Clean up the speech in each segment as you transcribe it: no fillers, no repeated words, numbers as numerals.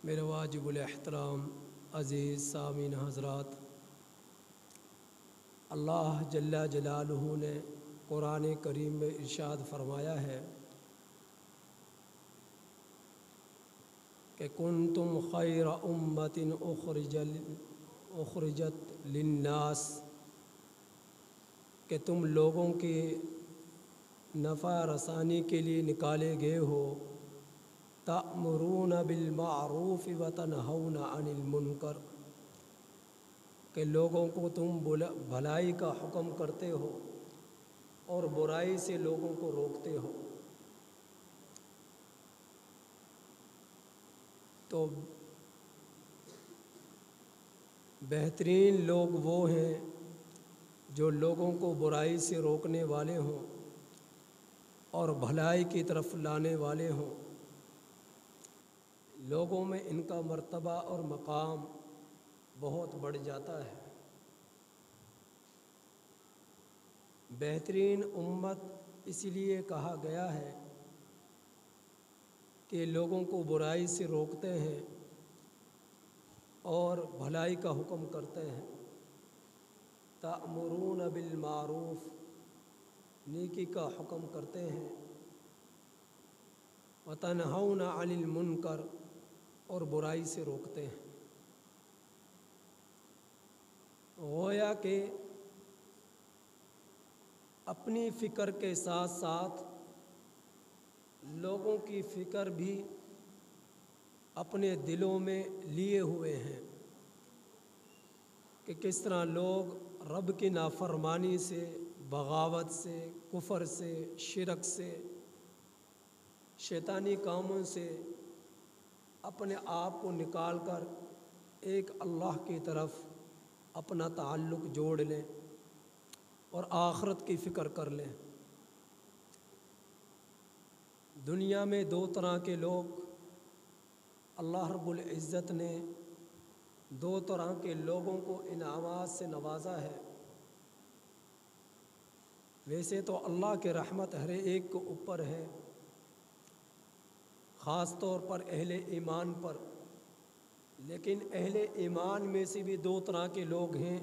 میرے واجب الاحترام عزیز سامعین حضرات، اللہ جل جلالہ نے قرآن کریم میں ارشاد فرمایا ہے کہ کنتم خیر امت اخرجت للناس، کہ تم لوگوں کی نفع رسانی کے لیے نکالے گئے ہو، تأمرون بالمعروف وتنہون عن المنکر، کہ لوگوں کو تم بھلائی کا حکم کرتے ہو اور برائی سے لوگوں کو روکتے ہو۔ تو بہترین لوگ وہ ہیں جو لوگوں کو برائی سے روکنے والے ہوں اور بھلائی کی طرف لانے والے ہوں۔ لوگوں میں ان کا مرتبہ اور مقام بہت بڑھ جاتا ہے۔ بہترین امت اس لیے کہا گیا ہے کہ لوگوں کو برائی سے روکتے ہیں اور بھلائی کا حکم کرتے ہیں۔ تأمرون بالمعروف، نیکی کا حکم کرتے ہیں، وتنہون عن المنکر، اور برائی سے روکتے ہیں۔ گویا کہ اپنی فکر کے ساتھ ساتھ لوگوں کی فکر بھی اپنے دلوں میں لیے ہوئے ہیں کہ کس طرح لوگ رب کی نافرمانی سے، بغاوت سے، کفر سے، شرک سے، شیطانی کاموں سے اپنے آپ کو نکال کر ایک اللہ کی طرف اپنا تعلق جوڑ لیں اور آخرت کی فکر کر لیں۔ دنیا میں دو طرح کے لوگ اللہ رب العزت نے دو طرح کے لوگوں کو انعامات سے نوازا ہے۔ ویسے تو اللہ کی رحمت ہر ایک کے اوپر ہے، خاص طور پر اہل ایمان پر، لیکن اہل ایمان میں سے بھی دو طرح کے لوگ ہیں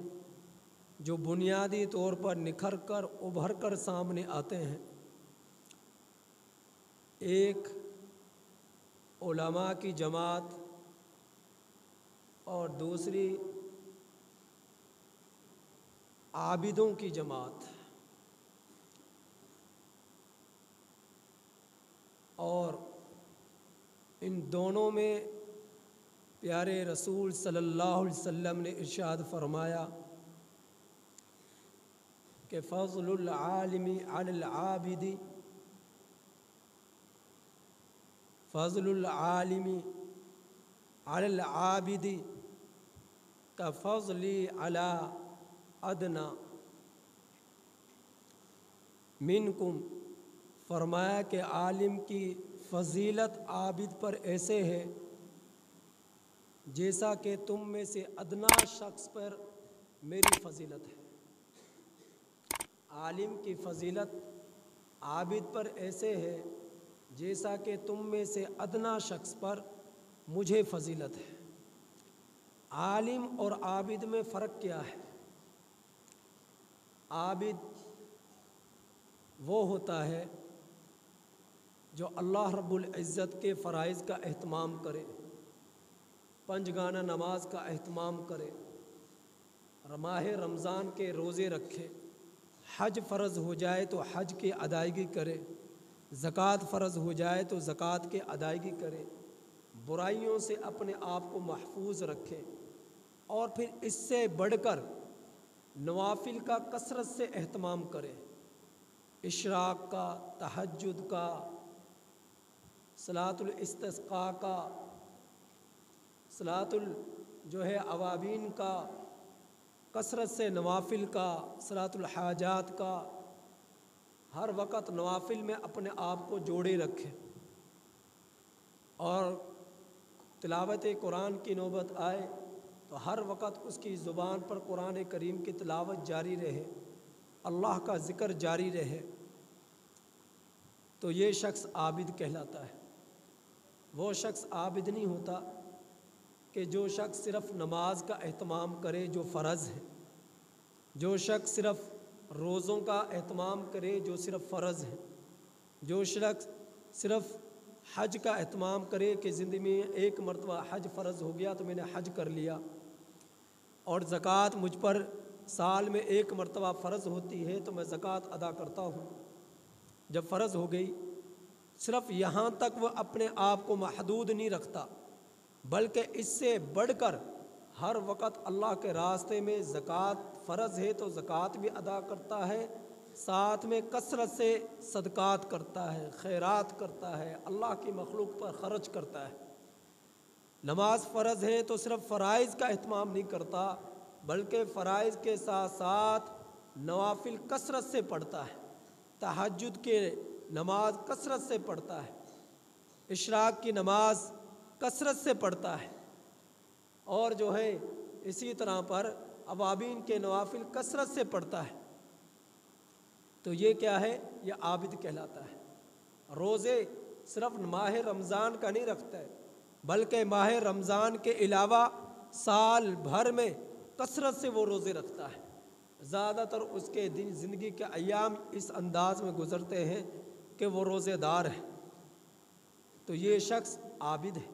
جو بنیادی طور پر نکھر کر ابھر کر سامنے آتے ہیں۔ ایک علماء کی جماعت اور دوسری عابدوں کی جماعت، اور ان دونوں میں پیارے رسول صلی اللہ علیہ وسلم نے ارشاد فرمایا کہ فضل العالم علی العابد، فضل العالم علی العابد کفضلی علی ادنی منکم، فرمایا کہ عالم کی فضیلت عابد پر ایسے ہے جیسا کہ تم میں سے ادنا شخص پر میری فضیلت ہے۔ عالم کی فضیلت عابد پر ایسے ہے جیسا کہ تم میں سے ادنا شخص پر مجھے فضیلت ہے۔ عالم اور عابد میں فرق کیا ہے؟ عابد وہ ہوتا ہے جو اللہ رب العزت کے فرائض کا اہتمام کرے، پنجگانہ نماز کا اہتمام کرے، ماہ رمضان کے روزے رکھے، حج فرض ہو جائے تو حج کی ادائیگی کرے، زکوٰۃ فرض ہو جائے تو زکوٰۃ کی ادائیگی کرے، برائیوں سے اپنے آپ کو محفوظ رکھے، اور پھر اس سے بڑھ کر نوافل کا کثرت سے اہتمام کرے، اشراق کا، تہجد کا، صلاۃ الاستسقاء کا، صلاۃ اوابین کا، کثرت سے نوافل کا، صلاۃ الحاجات کا، ہر وقت نوافل میں اپنے آپ کو جوڑے رکھے، اور تلاوت قرآن کی نوبت آئے تو ہر وقت اس کی زبان پر قرآن کریم کی تلاوت جاری رہے، اللہ کا ذکر جاری رہے، تو یہ شخص عابد کہلاتا ہے۔ وہ شخص عابد نہیں ہوتا کہ جو شخص صرف نماز کا اہتمام کرے جو فرض ہے، جو شخص صرف روزوں کا اہتمام کرے جو صرف فرض ہے، جو شخص صرف حج کا اہتمام کرے کہ زندگی میں ایک مرتبہ حج فرض ہو گیا تو میں نے حج کر لیا، اور زکوٰۃ مجھ پر سال میں ایک مرتبہ فرض ہوتی ہے تو میں زکوٰۃ ادا کرتا ہوں، جب فرض ہو گئی صرف یہاں تک وہ اپنے آپ کو محدود نہیں رکھتا، بلکہ اس سے بڑھ کر ہر وقت اللہ کے راستے میں زکوٰۃ فرض ہے تو زکوٰۃ بھی ادا کرتا ہے، ساتھ میں کثرت سے صدقات کرتا ہے، خیرات کرتا ہے، اللہ کی مخلوق پر خرچ کرتا ہے۔ نماز فرض ہے تو صرف فرائض کا اہتمام نہیں کرتا، بلکہ فرائض کے ساتھ ساتھ نوافل کثرت سے پڑھتا ہے، تہجد کے نماز کثرت سے پڑھتا ہے، اشراق کی نماز کثرت سے پڑھتا ہے، اور جو ہے اسی طرح پر اوابین کے نوافل کثرت سے پڑھتا ہے۔ تو یہ کیا ہے؟ یہ عابد کہلاتا ہے۔ روزے صرف ماہ رمضان کا نہیں رکھتا ہے، بلکہ ماہ رمضان کے علاوہ سال بھر میں کثرت سے وہ روزے رکھتا ہے۔ زیادہ تر اس کے زندگی کے ایام اس انداز میں گزرتے ہیں کہ وہ روزے دار ہے، تو یہ شخص عابد ہے۔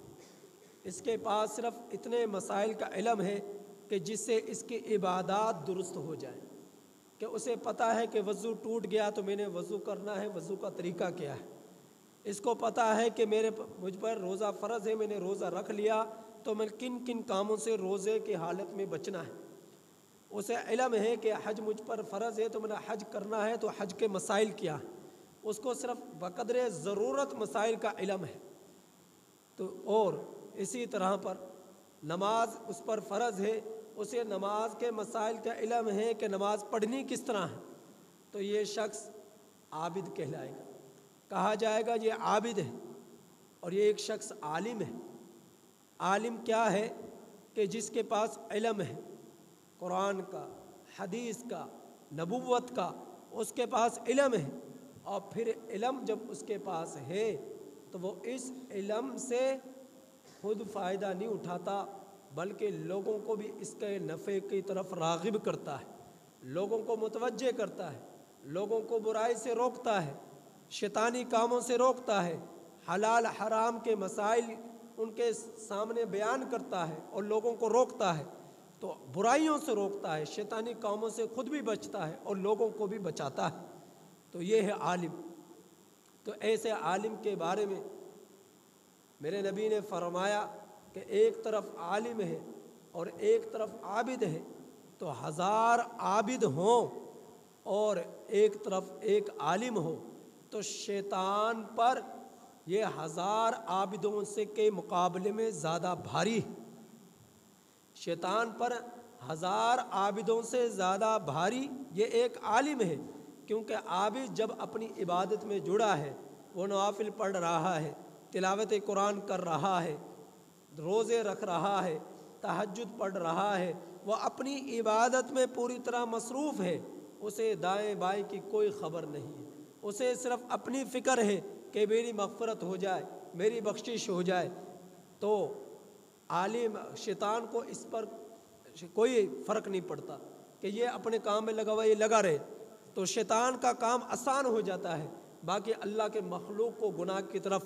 اس کے پاس صرف اتنے مسائل کا علم ہے کہ جس سے اس کی عبادات درست ہو جائے، کہ اسے پتہ ہے کہ وضو ٹوٹ گیا تو میں نے وضو کرنا ہے، وضو کا طریقہ کیا ہے، اس کو پتہ ہے کہ مجھ پر روزہ فرض ہے، میں نے روزہ رکھ لیا تو میں کن کن کاموں سے روزے کی حالت میں بچنا ہے، اسے علم ہے کہ حج مجھ پر فرض ہے تو میں نے حج کرنا ہے تو حج کے مسائل کیا ہیں، اس کو صرف بقدر ضرورت مسائل کا علم ہے۔ تو اور اسی طرح پر نماز اس پر فرض ہے، اسے نماز کے مسائل کا علم ہے کہ نماز پڑھنی کس طرح ہے، تو یہ شخص عابد کہلائے گا، کہا جائے گا یہ عابد ہے۔ اور یہ ایک شخص عالم ہے۔ عالم کیا ہے؟ کہ جس کے پاس علم ہے قرآن کا، حدیث کا، نبوت کا، اس کے پاس علم ہے، اور پھر علم جب اس کے پاس ہے تو وہ اس علم سے خود فائدہ نہیں اٹھاتا، بلکہ لوگوں کو بھی اس کے نفع کی طرف راغب کرتا ہے، لوگوں کو متوجہ کرتا ہے، لوگوں کو برائی سے روکتا ہے، شیطانی کاموں سے روکتا ہے، حلال حرام کے مسائل ان کے سامنے بیان کرتا ہے اور لوگوں کو روکتا ہے، تو برائیوں سے روکتا ہے، شیطانی کاموں سے خود بھی بچتا ہے اور لوگوں کو بھی بچاتا ہے، تو یہ ہے عالم۔ تو ایسے عالم کے بارے میں میرے نبی نے فرمایا کہ ایک طرف عالم ہے اور ایک طرف عابد ہے، تو 1000 عابد ہوں اور ایک طرف ایک عالم ہو تو شیطان پر یہ 1000 عابدوں سے کے مقابلے میں زیادہ بھاری ہے، شیطان پر 1000 عابدوں سے زیادہ بھاری یہ ایک عالم ہے، کیونکہ عابد جب اپنی عبادت میں جڑا ہے، وہ نوافل پڑھ رہا ہے، تلاوت قرآن کر رہا ہے، روزے رکھ رہا ہے، تہجد پڑھ رہا ہے، وہ اپنی عبادت میں پوری طرح مصروف ہے، اسے دائیں بائیں کی کوئی خبر نہیں ہے، اسے صرف اپنی فکر ہے کہ میری مغفرت ہو جائے، میری بخشش ہو جائے، تو عالم شیطان کو اس پر کوئی فرق نہیں پڑتا کہ یہ اپنے کام میں لگا ہوا، یہ لگا رہے، تو شیطان کا کام آسان ہو جاتا ہے، باقی اللہ کے مخلوق کو گناہ کی طرف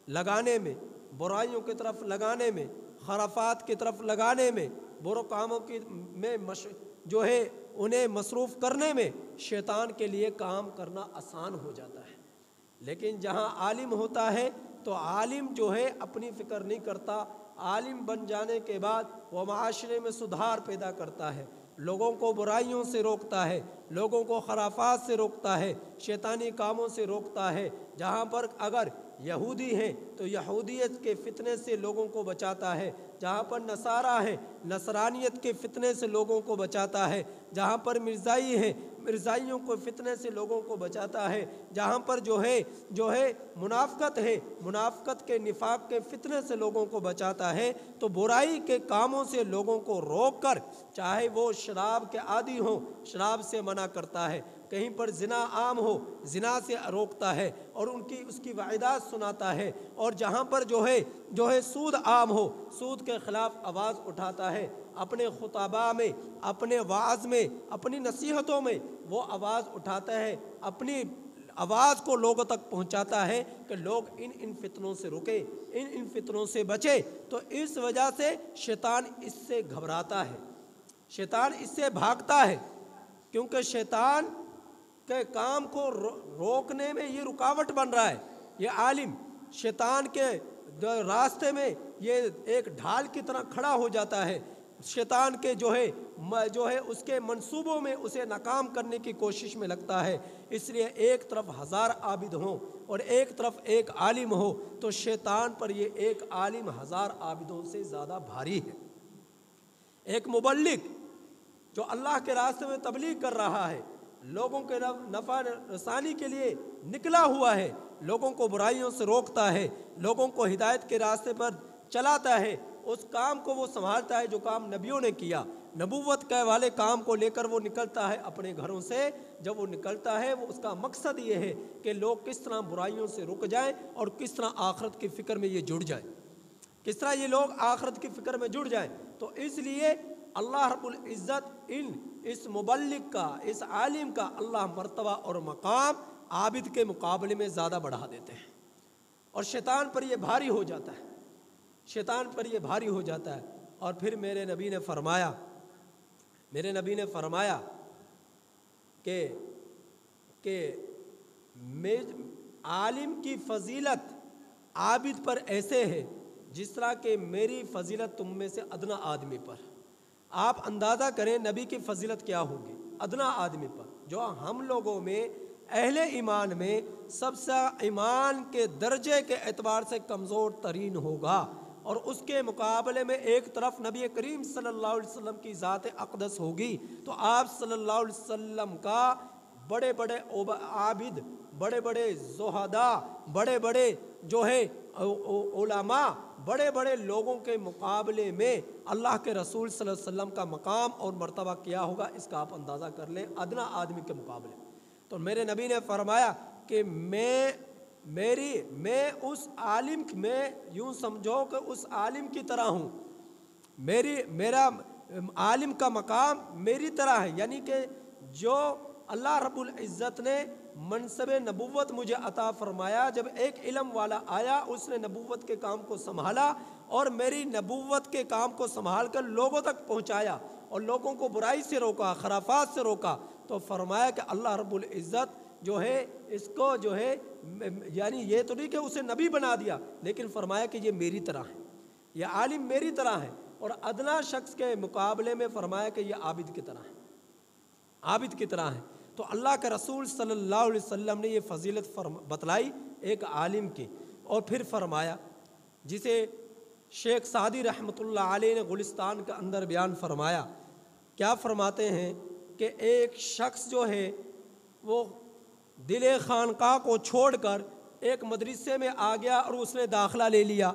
لگانے میں، برائیوں کی طرف لگانے میں، خرافات کی طرف لگانے میں، برے کاموں کی میں جو ہے انہیں مصروف کرنے میں شیطان کے لیے کام کرنا آسان ہو جاتا ہے۔ لیکن جہاں عالم ہوتا ہے تو عالم جو ہے اپنی فکر نہیں کرتا، عالم بن جانے کے بعد وہ معاشرے میں سدھار پیدا کرتا ہے، لوگوں کو برائیوں سے روکتا ہے، لوگوں کو خرافات سے روکتا ہے، شیطانی کاموں سے روکتا ہے، جہاں پر اگر یہودی ہیں تو یہودیت کے فتنے سے لوگوں کو بچاتا ہے، جہاں پر نصارہ ہے نصرانیت کے فتنے سے لوگوں کو بچاتا ہے، جہاں پر مرزائی ہے مرزائیوں کو فتنے سے لوگوں کو بچاتا ہے، جہاں پر جو ہے منافقت ہے منافقت کے نفاق کے فتنے سے لوگوں کو بچاتا ہے، تو برائی کے کاموں سے لوگوں کو روک کر، چاہے وہ شراب کے عادی ہوں، شراب سے منع منع کرتا ہے، کہیں پر زنا عام ہو زنا سے روکتا ہے اور اس کی وعیدات سناتا ہے، اور جہاں پر جو ہے سود عام ہو سود کے خلاف آواز اٹھاتا ہے، اپنے خطباء میں، اپنے وعظ میں، اپنی نصیحتوں میں وہ آواز اٹھاتا ہے، اپنی آواز کو لوگوں تک پہنچاتا ہے کہ لوگ ان فتنوں سے رکے، ان فتنوں سے بچے۔ تو اس وجہ سے شیطان اس سے گھبراتا ہے، شیطان اس سے بھاگتا ہے، کیونکہ شیطان کے کام کو روکنے میں یہ رکاوٹ بن رہا ہے۔ یہ عالم شیطان کے راستے میں یہ ایک ڈھال کی طرح کھڑا ہو جاتا ہے، شیطان کے جو ہے اس کے منصوبوں میں اسے ناکام کرنے کی کوشش میں لگتا ہے۔ اس لیے ایک طرف 1000 عابد ہوں اور ایک طرف ایک عالم ہو تو شیطان پر یہ ایک عالم 1000 عابدوں سے زیادہ بھاری ہے۔ ایک مبلغ جو اللہ کے راستے میں تبلیغ کر رہا ہے، لوگوں کے نفع رسانی کے لیے نکلا ہوا ہے، لوگوں کو برائیوں سے روکتا ہے، لوگوں کو ہدایت کے راستے پر چلاتا ہے، اس کام کو وہ سنبھالتا ہے جو کام نبیوں نے کیا، نبوت کے والے کام کو لے کر وہ نکلتا ہے اپنے گھروں سے۔ جب وہ نکلتا ہے وہ اس کا مقصد یہ ہے کہ لوگ کس طرح برائیوں سے رک جائیں اور کس طرح آخرت کی فکر میں یہ جڑ جائیں، کس طرح یہ لوگ آخرت کی فکر میں جڑ جائیں۔ تو اس لیے اللہ رب العزت اس مبلغ کا، اس عالم کا اللہ مرتبہ اور مقام عابد کے مقابلے میں زیادہ بڑھا دیتے ہیں، اور شیطان پر یہ بھاری ہو جاتا ہے، شیطان پر یہ بھاری ہو جاتا ہے۔ اور پھر میرے نبی نے فرمایا کہ عالم کی فضیلت عابد پر ایسے ہے جس طرح کہ میری فضیلت تم میں سے ادنا آدمی پر۔ آپ اندازہ کریں نبی کی فضیلت کیا ہوگی ادنا آدمی پر، جو ہم لوگوں میں اہل ایمان میں سب سے ایمان کے درجے کے اعتبار سے کمزور ترین ہوگا، اور اس کے مقابلے میں ایک طرف نبی کریم صلی اللہ علیہ وسلم کی ذات اقدس ہوگی۔ تو آپ صلی اللہ علیہ وسلم کا بڑے بڑے عابد، بڑے بڑے زہداء، بڑے بڑے جو ہے علماء، بڑے بڑے لوگوں کے مقابلے میں اللہ کے رسول صلی اللہ علیہ وسلم کا مقام اور مرتبہ کیا ہوگا، اس کا آپ اندازہ کر لیں ادنا آدمی کے مقابلے۔ تو میرے نبی نے فرمایا کہ میں اس عالم میں یوں سمجھو کہ اس عالم کی طرح ہوں، میرا عالم کا مقام میری طرح ہے، یعنی کہ جو اللہ رب العزت نے منصب نبوت مجھے عطا فرمایا، جب ایک علم والا آیا اس نے نبوت کے کام کو سنبھالا اور میری نبوت کے کام کو سنبھال کر لوگوں تک پہنچایا اور لوگوں کو برائی سے روکا، خرافات سے روکا، تو فرمایا کہ اللہ رب العزت جو ہے اس کو جو ہے یعنی یہ تو نہیں کہ اسے نبی بنا دیا، لیکن فرمایا کہ یہ میری طرح ہے، یہ عالم میری طرح ہے، اور ادنا شخص کے مقابلے میں فرمایا کہ یہ عابد کی طرح ہے، عابد کی طرح ہے۔ تو اللہ کے رسول صلی اللہ علیہ وسلم نے یہ فضیلت بتلائی ایک عالم کی، اور پھر فرمایا جسے شیخ سعدی رحمۃ اللہ علیہ نے گلستان کے اندر بیان فرمایا، کیا فرماتے ہیں کہ ایک شخص جو ہے وہ دل خانقاہ کو چھوڑ کر ایک مدرسے میں آ گیا اور اس نے داخلہ لے لیا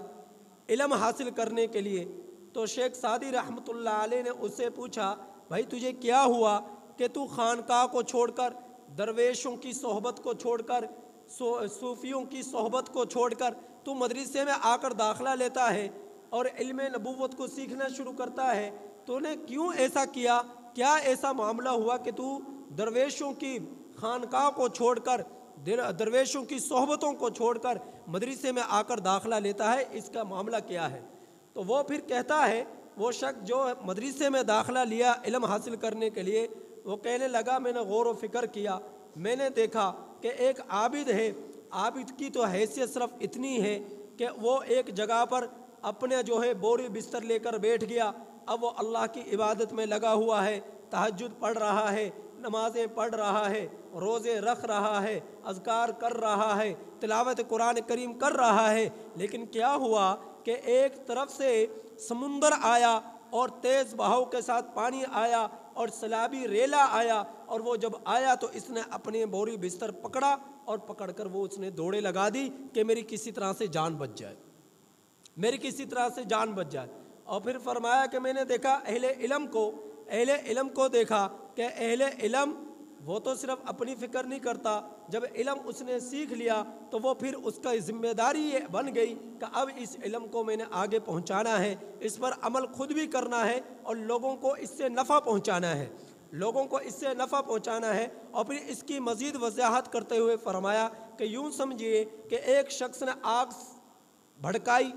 علم حاصل کرنے کے لیے۔ تو شیخ سعدی رحمۃ اللہ علیہ نے اس سے پوچھا، بھائی تجھے کیا ہوا کہ تو خانقاہ کو چھوڑ کر، درویشوں کی صحبت کو چھوڑ کر، صوفیوں کی صحبت کو چھوڑ کر تو مدرسے میں آ کر داخلہ لیتا ہے اور علم نبوت کو سیکھنا شروع کرتا ہے؟ تو نے کیوں ایسا کیا؟ کیا ایسا معاملہ ہوا کہ تو درویشوں کی خانقاہ کو چھوڑ کر، درویشوں کی صحبتوں کو چھوڑ کر مدرسے میں آ کر داخلہ لیتا ہے؟ اس کا معاملہ کیا ہے؟ تو وہ پھر کہتا ہے، وہ شخص جو مدرسے میں داخلہ لیا علم حاصل کرنے کے لیے، وہ کہنے لگا میں نے غور و فکر کیا، میں نے دیکھا کہ ایک عابد ہے، عابد کی تو حیثیت صرف اتنی ہے کہ وہ ایک جگہ پر اپنے جو ہے بوری بستر لے کر بیٹھ گیا، اب وہ اللہ کی عبادت میں لگا ہوا ہے، تہجد پڑھ رہا ہے، نمازیں پڑھ رہا ہے، روزے رکھ رہا ہے، اذکار کر رہا ہے، تلاوت قرآن کریم کر رہا ہے، لیکن کیا ہوا کہ ایک طرف سے سمندر آیا اور تیز بہاؤ کے ساتھ پانی آیا اور سیلابی ریلا آیا، اور وہ جب آیا تو اس نے اپنے بوری بستر پکڑا اور پکڑ کر وہ اس نے دوڑے لگا دی کہ میری کسی طرح سے جان بچ جائے، میری کسی طرح سے جان بچ جائے۔ اور پھر فرمایا کہ میں نے دیکھا اہل علم کو دیکھا کہ اہل علم وہ تو صرف اپنی فکر نہیں کرتا، جب علم اس نے سیکھ لیا تو وہ پھر اس کا ذمہ داری یہ بن گئی کہ اب اس علم کو میں نے آگے پہنچانا ہے، اس پر عمل خود بھی کرنا ہے اور لوگوں کو اس سے نفع پہنچانا ہے، لوگوں کو اس سے نفع پہنچانا ہے۔ اور پھر اس کی مزید وضاحت کرتے ہوئے فرمایا کہ یوں سمجھیے کہ ایک شخص نے آگ بھڑکائی،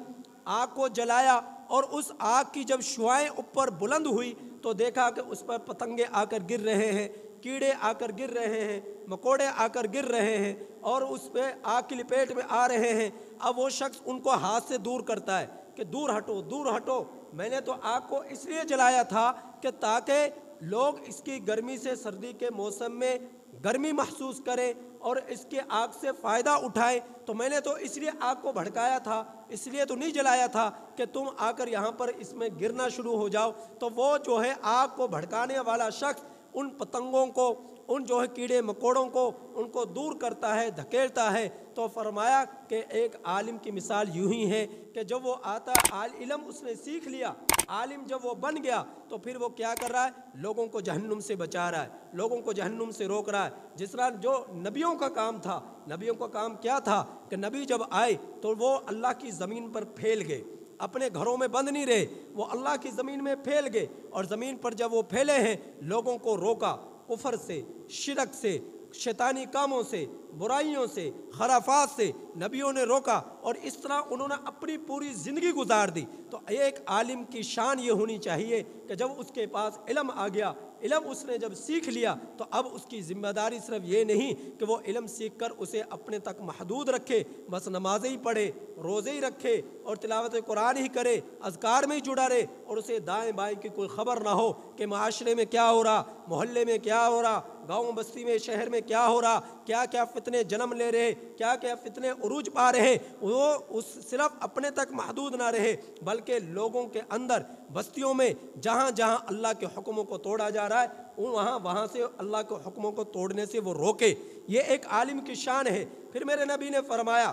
آگ کو جلایا، اور اس آگ کی جب شعاعیں اوپر بلند ہوئی تو دیکھا کہ اس پر پتنگے آ کر گر رہے ہیں، کیڑے آ کر گر رہے ہیں، مکوڑے آ کر گر رہے ہیں اور اس پہ آگ کی لپیٹ میں آ رہے ہیں۔ اب وہ شخص ان کو ہاتھ سے دور کرتا ہے کہ دور ہٹو، دور ہٹو، میں نے تو آگ کو اس لیے جلایا تھا کہ تاکہ لوگ اس کی گرمی سے، سردی کے موسم میں گرمی محسوس کریں اور اس کے آگ سے فائدہ اٹھائیں، تو میں نے تو اس لیے آگ کو بھڑکایا تھا، اس لیے تو نہیں جلایا تھا کہ تم آ کر یہاں پر اس میں گرنا شروع ہو جاؤ۔ تو وہ جو ہے آگ کو بھڑکانے والا شخص ان پتنگوں کو، ان جو ہے کیڑے مکوڑوں کو، ان کو دور کرتا ہے، دھکیلتا ہے۔ تو فرمایا کہ ایک عالم کی مثال یوں ہی ہے کہ جب وہ آتا علم اس نے سیکھ لیا، عالم جب وہ بن گیا تو پھر وہ کیا کر رہا ہے؟ لوگوں کو جہنم سے بچا رہا ہے، لوگوں کو جہنم سے روک رہا ہے۔ جس طرح جو نبیوں کا کام تھا، نبیوں کا کام کیا تھا کہ نبی جب آئے تو وہ اللہ کی زمین پر پھیل گئے، اپنے گھروں میں بند نہیں رہے، وہ اللہ کی زمین میں پھیل گئے، اور زمین پر جب وہ پھیلے ہیں لوگوں کو روکا کفر سے، شرک سے، شیطانی کاموں سے، برائیوں سے، خرافات سے نبیوں نے روکا، اور اس طرح انہوں نے اپنی پوری زندگی گزار دی۔ تو ایک عالم کی شان یہ ہونی چاہیے کہ جب اس کے پاس علم آ گیا، علم اس نے جب سیکھ لیا تو اب اس کی ذمہ داری صرف یہ نہیں کہ وہ علم سیکھ کر اسے اپنے تک محدود رکھے، بس نمازیں ہی پڑھے، روزے ہی رکھے اور تلاوت قرآن ہی کرے، اذکار میں ہی جڑا رہے، اور اسے دائیں بائیں کی کوئی خبر نہ ہو کہ معاشرے میں کیا ہو رہا، محلے میں کیا ہو رہا، گاؤں بستی میں، شہر میں کیا ہو رہا، کیا کیا فتنے جنم لے رہے، کیا کیا فتنے عروج پا رہے۔ وہ اس صرف اپنے تک محدود نہ رہے بلکہ لوگوں کے اندر، بستیوں میں جہاں جہاں اللہ کے حکموں کو توڑا جا رہا ہے وہاں سے اللہ کے حکموں کو توڑنے سے وہ روکے۔ یہ ایک عالم کی شان ہے۔ پھر میرے نبی نے فرمایا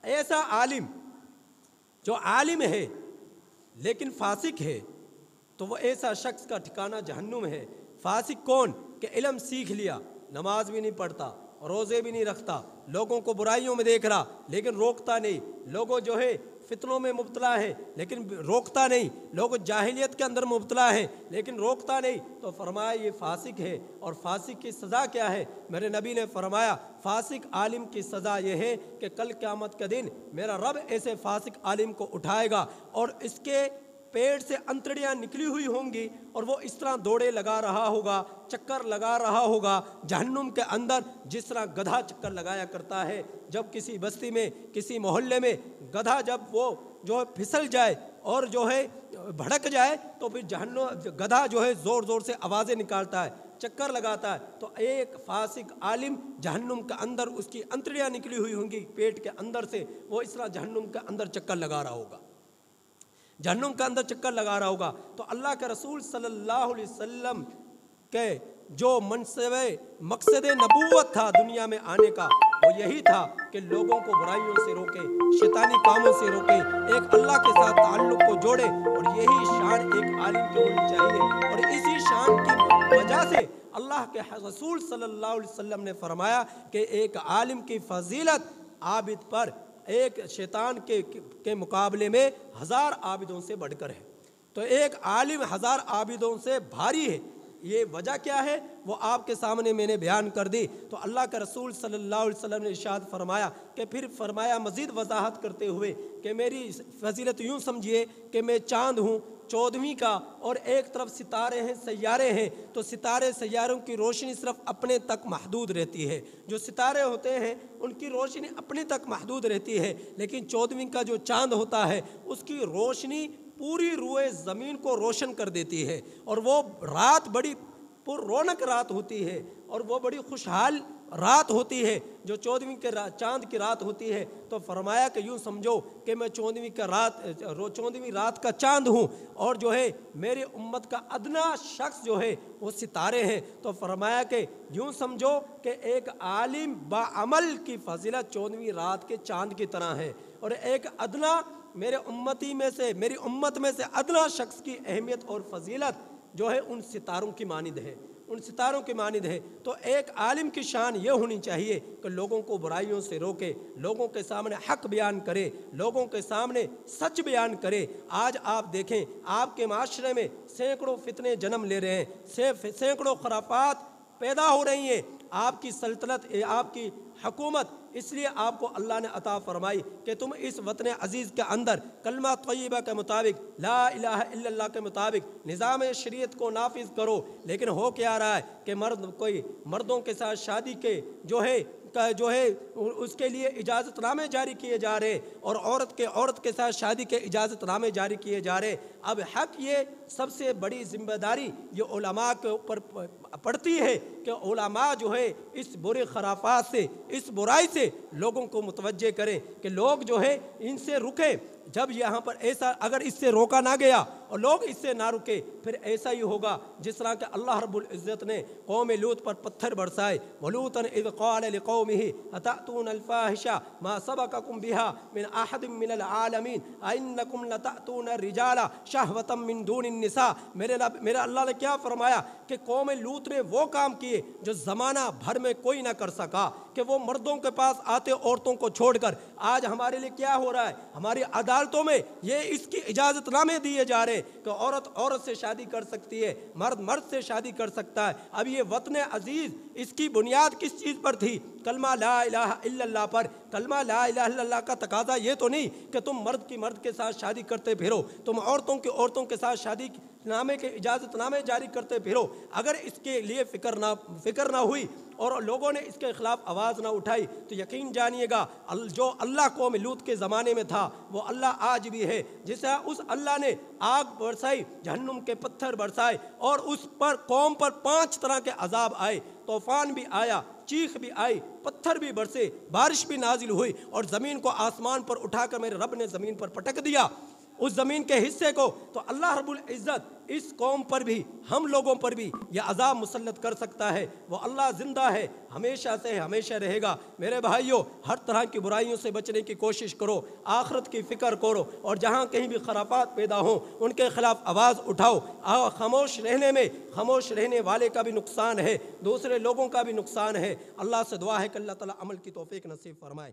ایسا عالم جو عالم ہے لیکن فاسق ہے تو وہ ایسا شخص کا ٹھکانہ جہنم ہے۔ فاسق کون؟ کہ علم سیکھ لیا، نماز بھی نہیں پڑھتا، روزے بھی نہیں رکھتا، لوگوں کو برائیوں میں دیکھ رہا لیکن روکتا نہیں، لوگوں جو ہے فتنوں میں مبتلا ہے لیکن روکتا نہیں، لوگ جاہلیت کے اندر مبتلا ہیں لیکن روکتا نہیں، تو فرمایا یہ فاسق ہے۔ اور فاسق کی سزا کیا ہے؟ میرے نبی نے فرمایا فاسق عالم کی سزا یہ ہے کہ کل قیامت کے دن میرا رب ایسے فاسق عالم کو اٹھائے گا اور اس کے پیٹ سے انتڑیاں نکلی ہوئی ہوں گی اور وہ اس طرح دوڑے لگا رہا ہوگا، چکر لگا رہا ہوگا جہنم کے اندر، جس طرح گدھا چکر لگایا کرتا ہے۔ جب کسی بستی میں، کسی محلے میں گدھا جب وہ جو ہے پھسل جائے اور جو ہے بھڑک جائے تو پھر گدھا جو ہے زور زور سے آوازیں نکالتا ہے، چکر لگاتا ہے۔ تو ایک فاسق عالم جہنم کے اندر اس کی انتڑیاں نکلی ہوئی ہوں گی پیٹ کے اندر سے، وہ اس طرح جہنم کے اندر چکر لگا رہا ہوگا، جہنم کے اندر چکر لگا رہا ہوگا۔ تو اللہ کے رسول صلی اللہ علیہ وسلم کے جو مقصد نبوت تھا دنیا میں آنے کا، وہ یہی تھا کہ لوگوں کو برائیوں سے روکے، شیطانی کاموں سے روکے، ایک اللہ کے ساتھ تعلق کو جوڑے، اور یہی شان ایک عالم کی ہونی چاہیے۔ اور اسی شان کی وجہ سے اللہ کے رسول صلی اللہ علیہ وسلم نے فرمایا کہ ایک عالم کی فضیلت عابد پر ایک شیطان کے مقابلے میں 1000 عابدوں سے بڑھ کر ہے۔ تو ایک عالم 1000 عابدوں سے بھاری ہے۔ یہ وجہ کیا ہے وہ آپ کے سامنے میں نے بیان کر دی۔ تو اللہ کے رسول صلی اللہ علیہ وسلم نے ارشاد فرمایا کہ پھر فرمایا مزید وضاحت کرتے ہوئے کہ میری فضیلت یوں سمجھیے کہ میں چاند ہوں 14ویں کا، اور ایک طرف ستارے ہیں، سیارے ہیں، تو ستارے سیاروں کی روشنی صرف اپنے تک محدود رہتی ہے، جو ستارے ہوتے ہیں ان کی روشنی اپنے تک محدود رہتی ہے، لیکن 14ویں کا جو چاند ہوتا ہے اس کی روشنی پوری روئے زمین کو روشن کر دیتی ہے، اور وہ رات بڑی پر رونق رات ہوتی ہے، اور وہ بڑی خوشحال رات ہوتی ہے جو 14ویں کے چاند کی رات ہوتی ہے۔ تو فرمایا کہ یوں سمجھو کہ میں 14ویں رات کا چاند ہوں، اور جو ہے میری امت کا ادنا شخص جو ہے وہ ستارے ہیں۔ تو فرمایا کہ یوں سمجھو کہ ایک عالم بعمل کی فضیلت 14ویں رات کے چاند کی طرح ہے، اور ایک ادنا میری امت میں سے ادنا شخص کی اہمیت اور فضیلت جو ہے ان ستاروں کی مانند ہے۔ ان ستاروں کے مانند ہے۔ تو ایک عالم کی شان یہ ہونی چاہیے کہ لوگوں کو برائیوں سے روکے، لوگوں کے سامنے حق بیان کرے، لوگوں کے سامنے سچ بیان کرے۔ آج آپ دیکھیں آپ کے معاشرے میں سینکڑوں فتنے جنم لے رہے ہیں، سینکڑوں خرافات پیدا ہو رہی ہیں۔ آپ کی سلطنت، آپ کی حکومت اس لیے آپ کو اللہ نے عطا فرمائی کہ تم اس وطن عزیز کے اندر کلمہ طیبہ کے مطابق، لا الہ الا اللہ کے مطابق نظام شریعت کو نافذ کرو۔ لیکن ہو کیا رہا ہے کہ کوئی مردوں کے ساتھ شادی کے جو ہے اس کے لیے اجازت نامے جاری کیے جا رہے، اور عورت کے ساتھ شادی کے اجازت نامے جاری کیے جا رہے۔ اب حق یہ سب سے بڑی ذمہ داری یہ علماء کے اوپر پڑتی ہے کہ علماء جو ہے اس برے خرافات سے، اس برائی سے لوگوں کو متوجہ کریں کہ لوگ جو ہے ان سے رکیں۔ جب یہاں پر ایسا اگر اس سے روکا نہ گیا اور لوگ اس سے نہ رکے، پھر ایسا ہی ہوگا جس طرح کہ اللہ رب العزت نے قوم لوط پر پتھر برسائے۔ وَلُوطًا إِذْ قَالَ لِقَوْمِهِ أَتَأْتُونَ الْفَاحِشَةَ مَا سَبَقَكُم بِهَا مِنْ أَحَدٍ مِّنَ الْعَالَمِينَ أَإِنَّكُمْ لَتَأْتُونَ الرِّجَالَ شَهْوَةً مِّن دُونِ النِّسَاءِ۔ میرا اللہ نے کیا فرمایا کہ قوم لوط نے وہ کام کیے جو زمانہ بھر میں کوئی نہ کر سکا، کہ وہ مردوں کے پاس آتے عورتوں کو چھوڑ کر۔ آج ہمارے لیے کیا ہو رہا ہے؟ ہماری عدالتوں میں یہ اس کی اجازت نامے دیے جا رہے کہ عورت سے شادی کر سکتی ہے، مرد سے شادی کر سکتا ہے۔ اب یہ وطن عزیز اس کی بنیاد کس چیز پر تھی؟ کلمہ لا الہ الا اللہ پر۔ کلمہ لا الہ الا اللہ کا تقاضا یہ تو نہیں کہ تم مرد کے ساتھ شادی کرتے پھرو، تم عورتوں کے ساتھ شادی نامے کے اجازت نامے جاری کرتے پھرو۔ اگر اس کے لیے فکر نہ ہوئی اور لوگوں نے اس کے خلاف آواز نہ اٹھائی تو یقین جانیے گا جو اللہ قوم لوط کے زمانے میں تھا وہ اللہ آج بھی ہے۔ جیسا اس اللہ نے آگ برسائی، جہنم کے پتھر برسائے، اور اس پر قوم پر 5 طرح کے عذاب آئے، طوفان بھی آیا، چیخ بھی آئی، پتھر بھی برسے، بارش بھی نازل ہوئی، اور زمین کو آسمان پر اٹھا کر میرے رب نے زمین پر پٹک دیا اس زمین کے حصے کو۔ تو اللہ رب العزت اس قوم پر بھی، ہم لوگوں پر بھی یہ عذاب مسلط کر سکتا ہے۔ وہ اللہ زندہ ہے، ہمیشہ سے ہمیشہ رہے گا۔ میرے بھائیوں، ہر طرح کی برائیوں سے بچنے کی کوشش کرو، آخرت کی فکر کرو، اور جہاں کہیں بھی خرافات پیدا ہوں ان کے خلاف آواز اٹھاؤ۔ خاموش رہنے والے کا بھی نقصان ہے، دوسرے لوگوں کا بھی نقصان ہے۔ اللہ سے دعا ہے کہ اللہ تعالیٰ عمل کی توفیق نصیب فرمائے۔